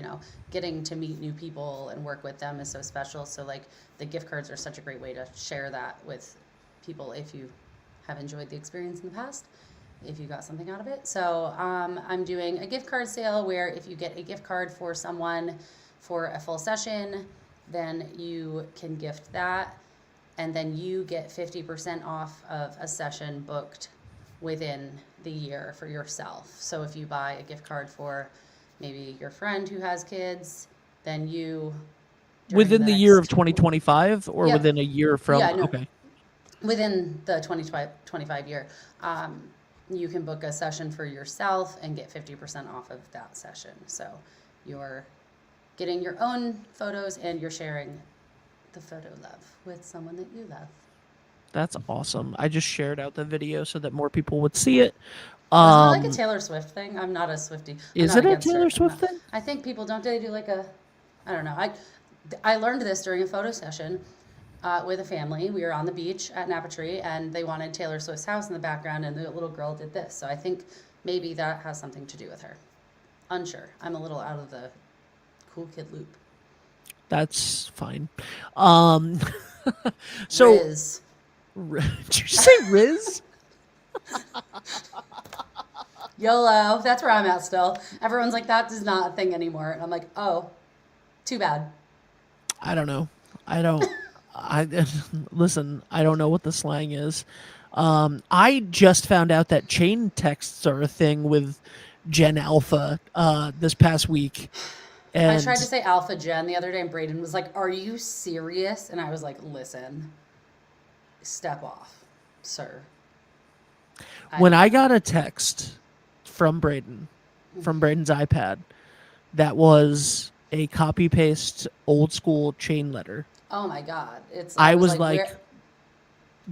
getting to meet new people and work with them is so special. So like the gift cards are such a great way to share that with people if you have enjoyed the experience in the past, if you got something out of it. So I'm doing a gift card sale where if you get a gift card for someone for a full session, then you can gift that, and then you get 50% off of a session booked within the year for yourself. So if you buy a gift card for maybe your friend who has kids, then you Within the year of 2025, or Yep. within a year from? Yeah, no, Okay. within the 2025 year, you can book a session for yourself and get 50% off of that session. So you're getting your own photos and you're sharing the photo love with someone that you love. That's awesome. I just shared out the video so that more people would see it. Wasn't it like a Taylor Swift thing? I'm not a Swiftie. I'm Is not it a against her. Taylor Swift thing? I think people don't they do like I don't know. I learned this during a photo session with a family. We were on the beach at Napatri, and they wanted Taylor Swift's house in the background, and the little girl did this. So I think maybe that has something to do with her. Unsure. I'm a little out of the cool kid loop. That's fine. So Riz. Did you say Riz? YOLO. That's where I'm at still. Everyone's like, that is not a thing anymore. And I'm like, oh, too bad. I don't know. I listen, I don't know what the slang is. I just found out that chain texts are a thing with Gen Alpha this past week. And I tried to say Alpha Gen the other day, and Braden was like, are you serious? And I was like, listen, step off, sir. When I got a text from Braden, from Braden's iPad, that was a copy paste old school chain letter. Oh my God. I was like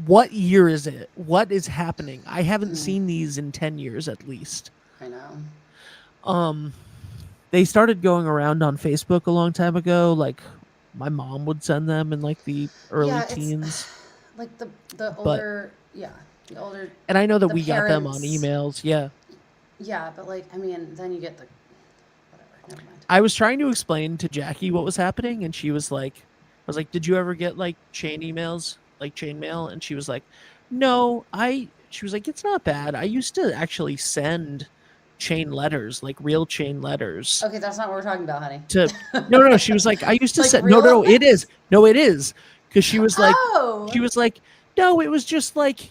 what year is it? What is happening? I haven't seen these in 10 years at least. I know. They started going around on Facebook a long time ago. Like, my mom would send them in like the early teens. Like the older, the older. And I know that we got them on emails. Yeah. Yeah, but like, I mean, then you get the whatever. Never mind. I was trying to explain to Jackie what was happening, and she was like, I was like, did you ever get like chain emails, like chain mail? And she was like, no, she was like, it's not bad. I used to actually send chain letters, like real chain letters. Okay, that's not what we're talking about, honey. No. She was like, I used to like send. No, it is. No, it is. Because she was like, no, it was just like,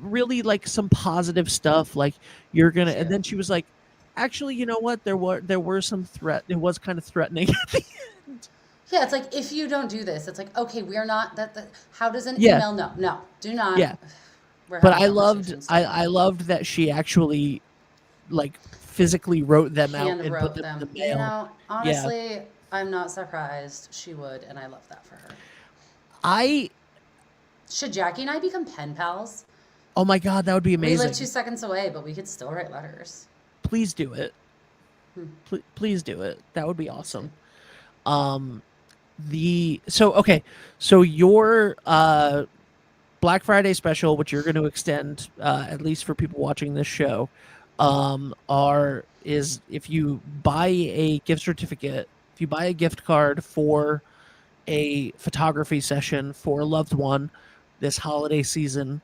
really like some positive stuff. Like you're gonna, and then she was like, actually, you know what? There were some threat. It was kind of threatening at the end. Yeah, it's like, if you don't do this, it's like, okay, we're not that. How does an email? No, do not. Yeah. But I loved that she actually like physically wrote them out and put them in the mail. Honestly, I'm not surprised she would, and I love that for her. Should Jackie and I become pen pals? Oh my God, that would be amazing. We live 2 seconds away, but we could still write letters. Please do it. Please do it. That would be awesome. So your Black Friday special, which you're going to extend, at least for people watching this show, is if you buy a gift certificate, if you buy a gift card for a photography session for a loved one this holiday season,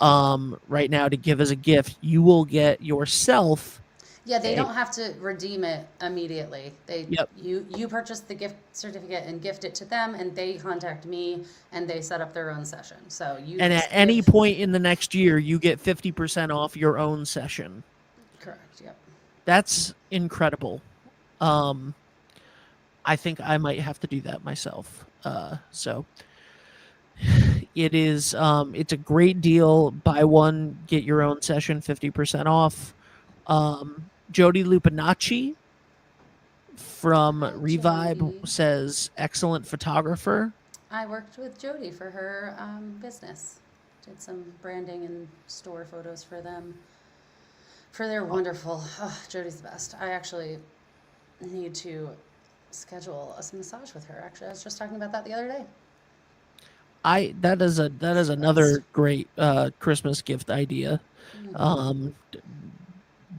right now to give as a gift, you will get yourself. Yeah, they don't have to redeem it immediately. You purchase the gift certificate and gift it to them, and they contact me and they set up their own session. So at any point in the next year, you get 50% off your own session. Correct. Yep. That's incredible. I think I might have to do that myself. So It is it's a great deal. Buy one, get your own session 50% off. Jody Lupinacci from Hi, Revibe Jody. says excellent photographer. I worked with Jody for her business. Did some branding and store photos for them. For their wonderful, Jody's the best. I actually need to schedule a massage with her. Actually, I was just talking about that the other day. That is Best. another great Christmas gift idea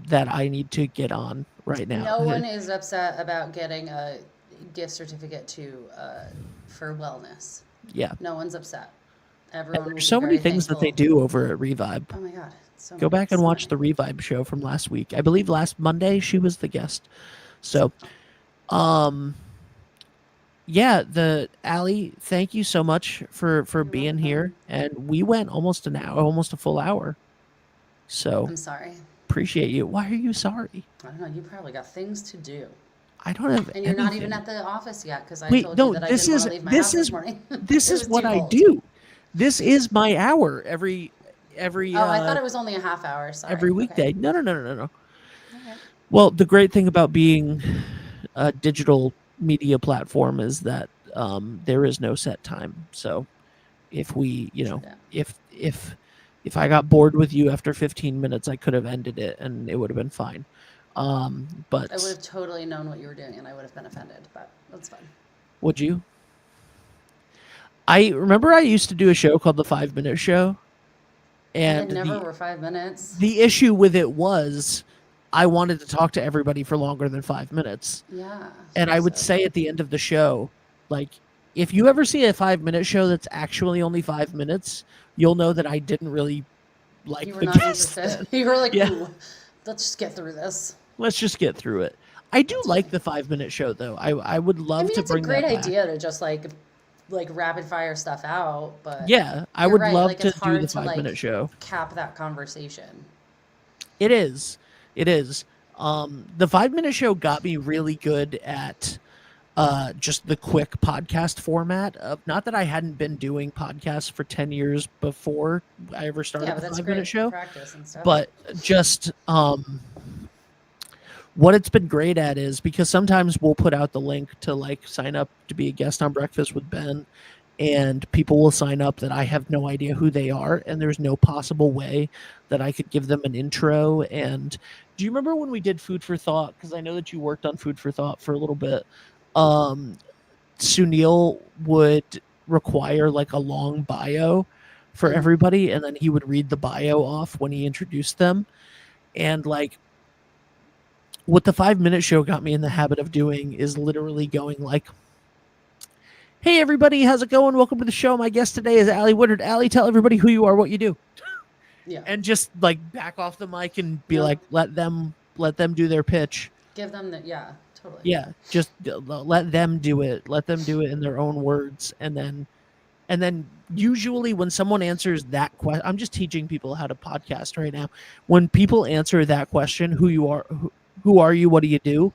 that I need to get on right now. No one is upset about getting a gift certificate to for wellness. Yeah. No one's upset. And Everyone will there's be so many very things that they thankful. do over at Revibe. Oh my god, so Go many, back and so watch many. the Revibe show from last week. I believe last Monday she was the guest. So, um, yeah, the Allie, thank you so much for You're being welcome. here, and we went almost an hour, almost a full hour. So I'm sorry. appreciate you. Why are you sorry? I don't know. You probably got things to do, I don't have and you're not even anything. at the office yet because I Wait, told you no, that I didn't want to leave my house this morning. this It is was what too I cold. do. This is my hour every Oh, I thought it was only a half hour. Sorry. every Okay. weekday. No. Okay. Well, the great thing about being a digital media platform is that there is no set time. So if we, True that. if I got bored with you after 15 minutes, I could have ended it and it would have been fine. I would But have totally known what you were doing, and I would have been offended. But that's fine. would you? I remember I used to do a show called the 5 Minute Show, And they and never were 5 minutes. the issue with it was I wanted to talk to everybody for longer than 5 minutes. Yeah. And I would So say at the end of the show, like, if you ever see a 5 minute show that's actually only 5 minutes, you'll know that I didn't really like you were the not guest. interested. You were like, Yeah, "Ooh, let's just get through this." let's just get through it. I do That's like funny. the 5 minute show though. I would I love mean, to it's a bring great that back. idea to just like rapid fire stuff out, but Yeah, I you're would right. love Like to it's do the hard to 5 minute show. cap that conversation. It is. It is. The 5 minute show got me really good at just the quick podcast format of, not that I hadn't been doing podcasts for 10 years before I ever Yeah, started but the that's 5 minute great show, practice and stuff. but just what it's been great at is because sometimes we'll put out the link to like sign up to be a guest on Breakfast with Ben, and people will sign up that I have no idea who they are, and there's no possible way that I could give them an intro. And do you remember when we did Food for Thought? Because I know that you worked on Food for Thought for a little bit. Sunil would require like a long bio for everybody, and then he would read the bio off when he introduced them. And like, what the 5 minute show got me in the habit of doing is literally going like, "Hey everybody, how's it going? Welcome to the show. My guest today is Allie Woodard. Allie, tell everybody who you are, what you do," Yeah. and just like back off the mic and be No, like, let them do their pitch. give them the yeah, totally. Yeah, just let them do it. Let them do it in their own words, and then usually when someone answers that question, I'm just teaching people how to podcast right now. When people answer that question, who you are, who are you, what do you do?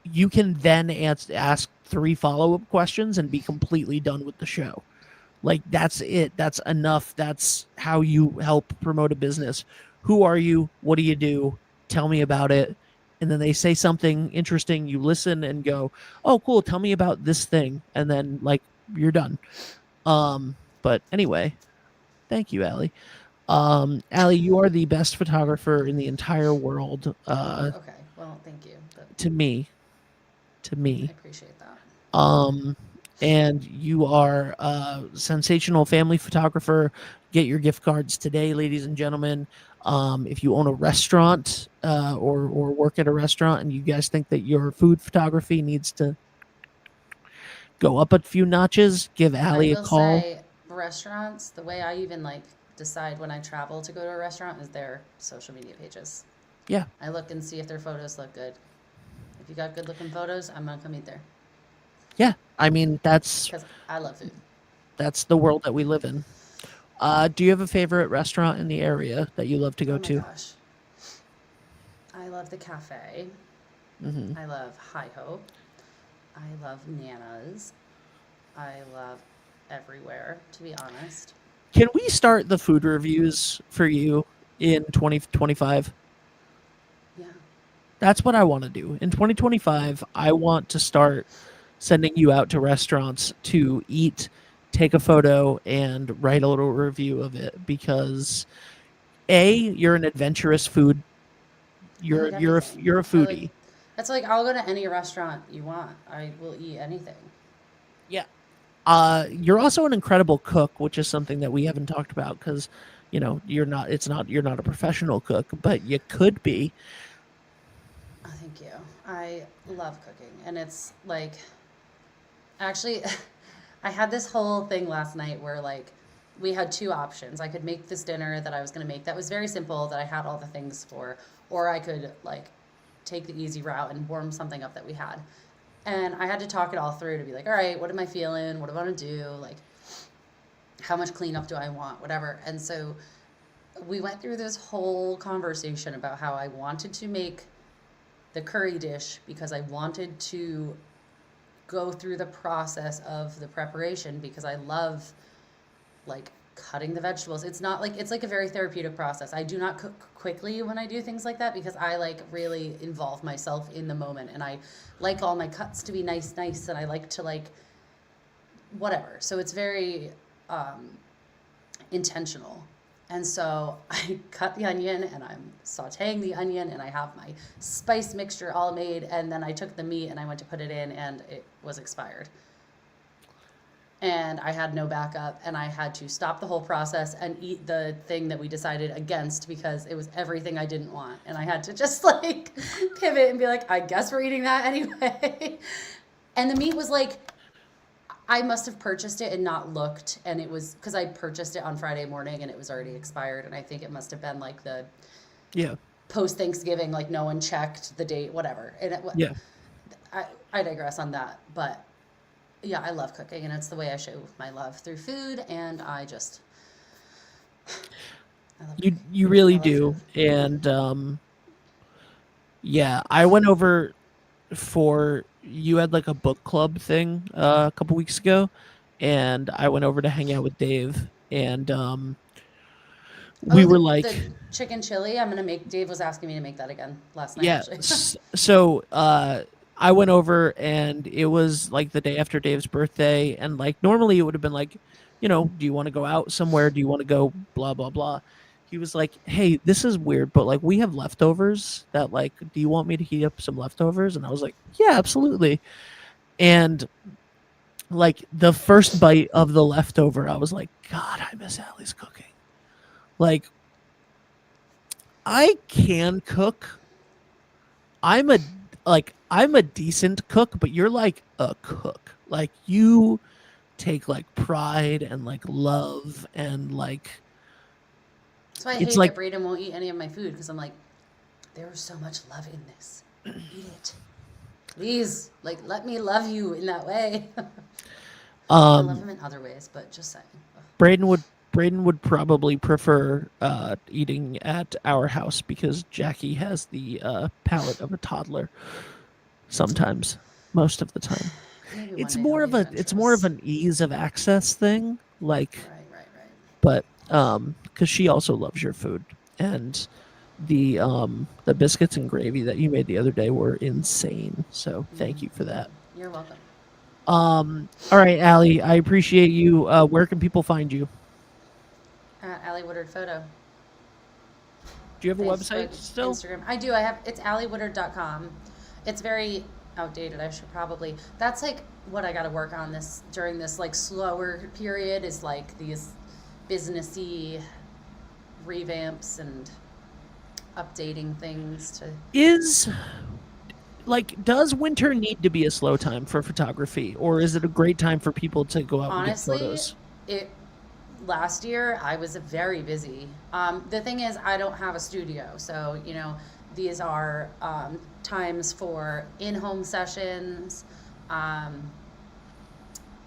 You can then ask 3 follow-up questions and be completely done with the show. Like, that's it. That's enough. That's how you help promote a business. Who are you? What do you do? Tell me about it. And then they say something interesting. You listen and go, "Oh, cool. Tell me about this thing." And then like you're done. But anyway, thank you, Allie. Allie, you are the best photographer in the entire world. Okay. Well, thank you. But To me, I appreciate that. And you are a sensational family photographer. Get your gift cards today, ladies and gentlemen. If you own a restaurant or work at a restaurant and you guys think that your food photography needs to go up a few notches, give I Allie a will call. say restaurants, the way I even like decide when I travel to go to a restaurant is their social media pages. Yeah, I look and see if their photos look good. If you got good looking photos, I'm gonna come eat there yeah. I mean, that's because I love food. the world that we live in. Do you have a favorite restaurant in the area that you love to go Oh my to? gosh. I love the cafe. Mm-hmm. I love High Hope. I love Nana's. I love everywhere, to be honest. Can we start the food reviews for you in 2025? Yeah. That's what I want to do. In 2025, I want to start sending you out to restaurants to eat, take a photo, and write a little review of it because you're an adventurous food. I You're eat you're a, everything. you're a I like foodie. That's like I'll go to any restaurant you want. I will eat anything. Yeah. You're also an incredible cook, which is something that we haven't talked about because, you're not. It's not. You're not a professional cook, but you could be. Oh, thank you. I love cooking, and it's like actually I had this whole thing last night where like we had two options. I could make this dinner that I was going to make that was very simple that I had all the things for, or I could like take the easy route and warm something up that we had. And I had to talk it all through to be like, all right, what am I feeling? What do I want to do? Like, how much cleanup do I want? Whatever. And so we went through this whole conversation about how I wanted to make the curry dish because I wanted to go through the process of the preparation because I love like cutting the vegetables. It's like a very therapeutic process. I do not cook quickly when I do things like that because I like really involve myself in the moment and I like all my cuts to be nice and I like to like whatever. So it's very intentional. And so I cut the onion and I'm sauteing the onion and I have my spice mixture all made and then I took the meat and I went to put it in and it was expired. And I had no backup and I had to stop the whole process and eat the thing that we decided against because it was everything I didn't want. And I had to just like pivot and be like, I guess we're eating that anyway. And the meat was like, I must have purchased it and not looked. And it was because I purchased it on Friday morning and it was already expired. And I think it must have been like the Yeah. post Thanksgiving, like no one checked the date, whatever. And Yeah. I digress on that. But yeah, I love cooking and it's the way I show my love through food. And I love You really I love do. food. And yeah, I went over for you had like a book club thing a couple weeks ago, and I went over to hang out with Dave, and we Oh, were the like, chicken chili. Dave was asking me to make that again last night, yeah. actually. So I went over, and it was like the day after Dave's birthday, and like normally it would have been like, do you want to go out somewhere? Do you want to go blah blah blah? He was like, hey, this is weird, but like we have leftovers that like, do you want me to heat up some leftovers? And I was like, yeah, absolutely. And like the first bite of the leftover, I was like, God, I miss Allie's cooking. Like, I can cook. I'm a I'm a decent cook, but you're like a cook. Like you take like pride and like love and like That's why I it's hate that like Braden won't eat any of my food because I'm like, there was so much love in this. Eat it. Please, like, let me love you in that way. I love him in other ways, but just saying. Ugh. Braden would probably prefer eating at our house because Jackie has the palate of a toddler sometimes, most of the time. Maybe one It's day I'll more be of a it's more of adventurous. an ease of access thing, like, Right. but because she also loves your food, and the biscuits and gravy that you made the other day were insane. So thank you for that. You're welcome. All right, Allie, I appreciate you. Where can people find you? Allie Woodard Photo. Do you have a Facebook, website still? Instagram. I do. It's alliewoodard.com. It's very outdated. I should probably. That's like what I got to work on this during this like slower period is like these businessy revamps and updating things to. Is like, does winter need to be a slow time for photography, or is it a great time for people to go out and get Honestly, photos? it last year I was very busy. The thing is, I don't have a studio, so these are times for in-home sessions.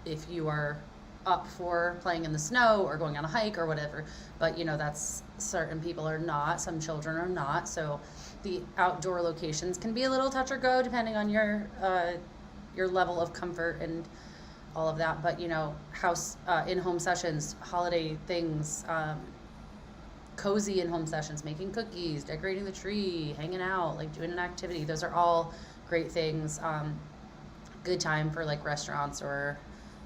If you are up for playing in the snow or going on a hike or whatever, but that's certain people are not. Some children are not, so the outdoor locations can be a little touch or go depending on your level of comfort and all of that. But house in-home sessions, holiday things, cozy in-home sessions, making cookies, decorating the tree, hanging out, like doing an activity. Those are all great things. Good time for like restaurants or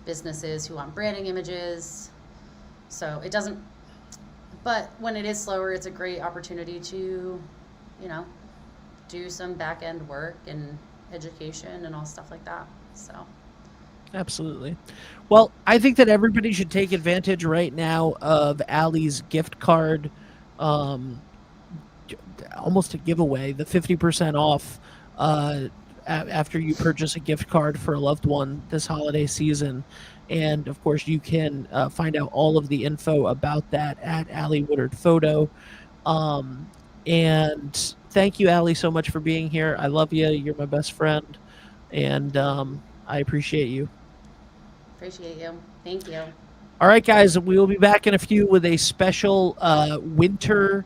businesses who want branding images. So it doesn't, but when it is slower, it's a great opportunity to, you know, do some back end work and education and all stuff like that. So. Absolutely. Well, I think that everybody should take advantage right now of Allie's gift card, almost a giveaway, the 50% off after you purchase a gift card for a loved one this holiday season. And of course, you can find out all of the info about that at Allie Woodard Photo. And thank you, Allie, so much for being here. I love you. You're my best friend. And I appreciate you. Appreciate you. Thank you. All right, guys, we will be back in a few with a special winter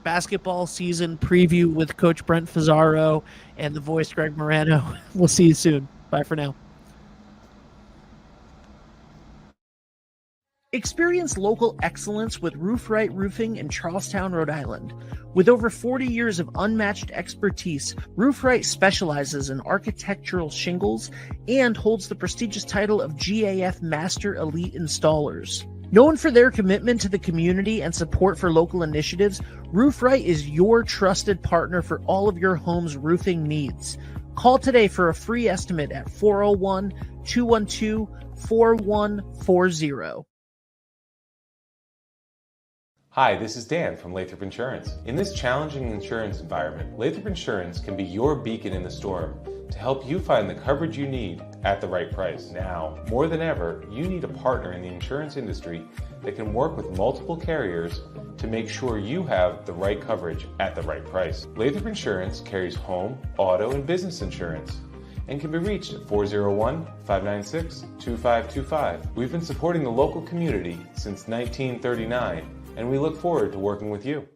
basketball season preview with Coach Brent Fazzaro and the voice Greg Morano. We'll see you soon. Bye for now. Experience local excellence with Roof Right Roofing in Charlestown, Rhode Island. With over 40 years of unmatched expertise, Roof Right specializes in architectural shingles and holds the prestigious title of GAF Master Elite Installers. Known for their commitment to the community and support for local initiatives, Roof Right is your trusted partner for all of your home's roofing needs. Call today for a free estimate at 401-212-4140. Hi, this is Dan from Lathrop Insurance. In this challenging insurance environment, Lathrop Insurance can be your beacon in the storm to help you find the coverage you need at the right price. Now, more than ever, you need a partner in the insurance industry that can work with multiple carriers to make sure you have the right coverage at the right price. Lathrop Insurance carries home, auto, and business insurance and can be reached at 401-596-2525. We've been supporting the local community since 1939, and we look forward to working with you.